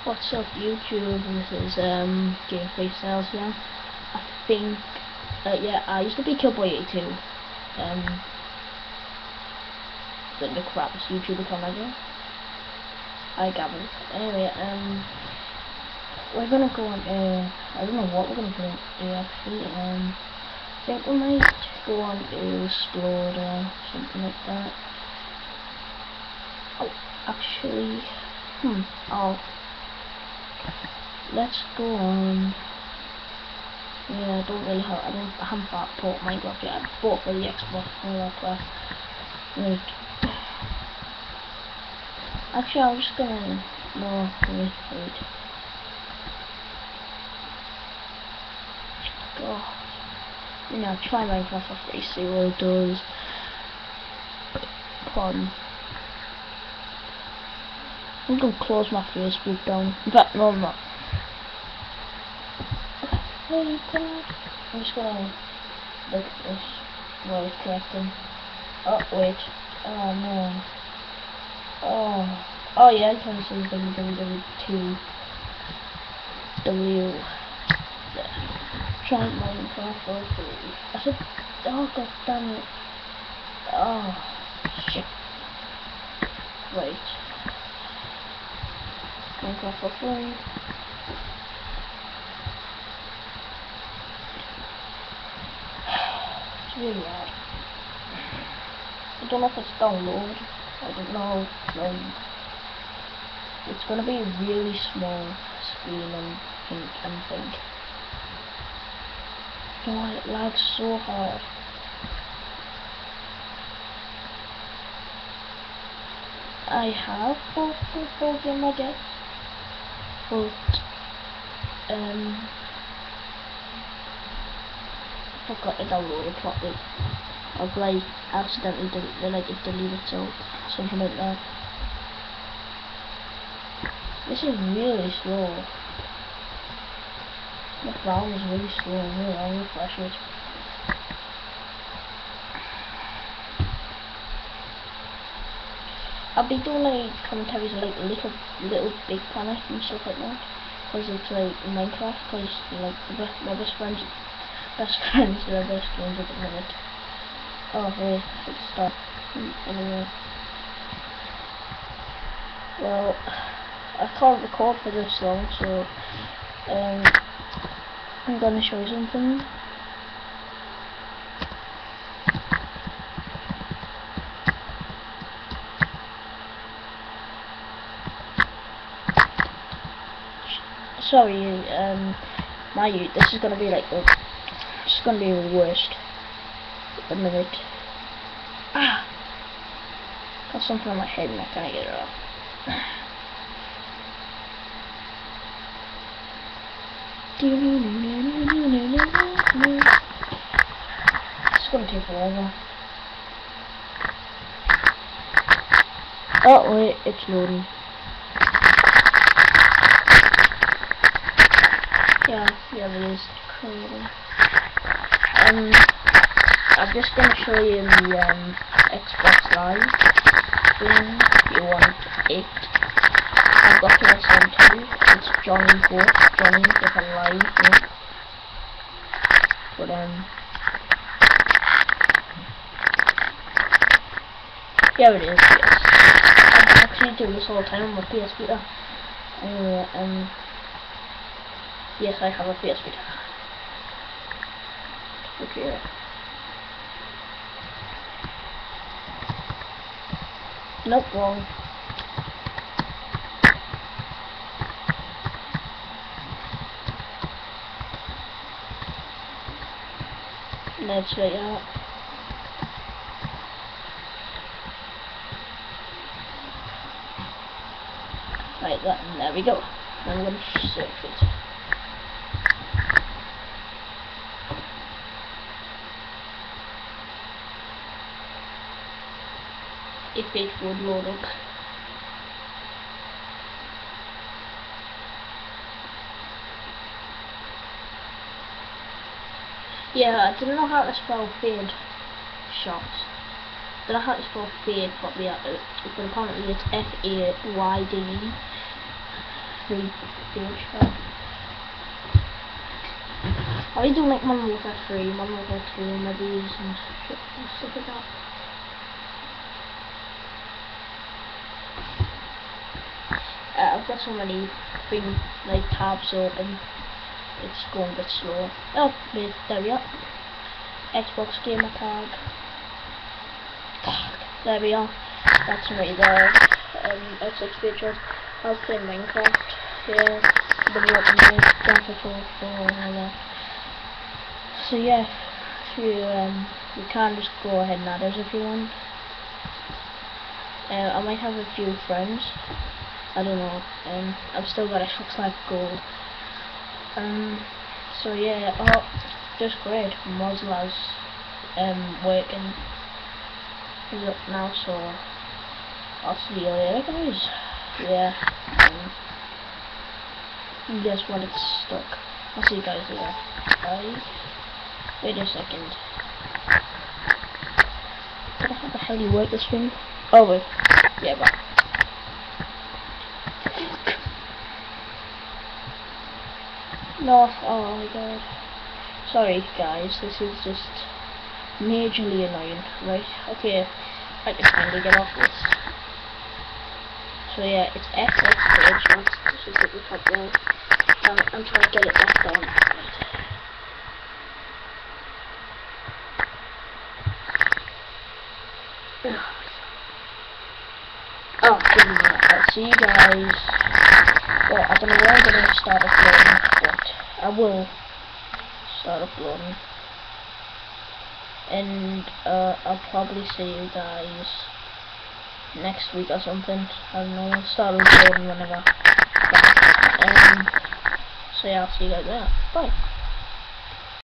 What's up YouTube, this is Game Freestyles here. I think, yeah, I used to be Killboy82, the crappiest YouTube account ever. I gathered. Anyway, we're gonna go on, I don't know what we're gonna do actually, I think we might go on to Explode or something like that. Oh, actually, let's go on. Yeah, I haven't bought Minecraft yet. I bought for the Xbox and all that. Wait. Actually, I'm just gonna, no, wait. Oh, you know, try Minecraft for free, see what it does. Pardon. I'm gonna close my Facebook down. In fact, no, I'm not. Oh God. I'm just gonna look at this while it's connecting. Oh wait. Oh no. Oh yeah, I can see www2 W. Try Minecraft for free. I said, oh god damn it. Oh shit. Wait. Minecraft for free. It's really hard. I don't know if it's download. I don't know. It's gonna be a really small screen and think. Oh, it lags so hard. I have both controls in my deck, but forgot to download it properly. I've like accidentally deleted itself, something like that. This is really slow. The file is really slow. I'll refresh it. I'll be doing like commentaries on like little Big Planet and stuff like that, because it's like Minecraft, because like my best friends are the best games at the minute. Oh hey, let's start. Anyway, well, I can't record for this long, so I'm gonna show you something. Sorry, this is gonna be like this is gonna be the worst. A minute. Ah, got something on my head and I can't get it off. It's gonna take forever. Oh wait, it's loading. Yeah, it is creating. I'm just gonna show you the Xbox Live thing. If you want it, I've got PS1 too. It's Johnny if I'm live here. But yeah, it is. Yes, I actually do this all the time on my PS Vita. Anyway, yes, I have a PS Vita. Okay. Nope, wrong. Let's try it out. Right, there we go. I'm going to search it. If it would load up. Yeah, I didn't know how to spell fade shots. I don't know how to spell fade properly, but apparently it's F-A-Y-D-E. free page. I do like Modern Warfare 3, Modern Warfare 2, maybe some shit and stuff like that. I've got so many things like tabs open, it's going a bit slow. Oh, wait, there we are. Xbox gamer tag. There we are. That's me there. Xbox pictures. I was playing Minecraft. Yeah, the walking game, Grand Theft Auto, and all that. So yeah, if you can just go ahead and add us if you want. I might have a few friends. I don't know. I've still got Xbox Live Gold. So yeah, just great. Mosla's working. He's up now, so I'll see you later, guys. Yeah. Guess what? It's stuck. I'll see you guys later. Bye. Wait a second. How the hell do you work this thing? Oh wait. Yeah, bye. No, oh my god. Sorry guys, this is just majorly annoying. Right, okay, I can finally get off this. So yeah, it's XX page, that's just at the top there. I'm trying to get it back down. Right. Oh, good night. I'll see you guys. Well, I don't know where I'm going to start uploading, but I will start uploading. And I'll probably see you guys next week or something. I don't know, I'll start uploading whenever. So yeah, I'll see you guys there. Bye.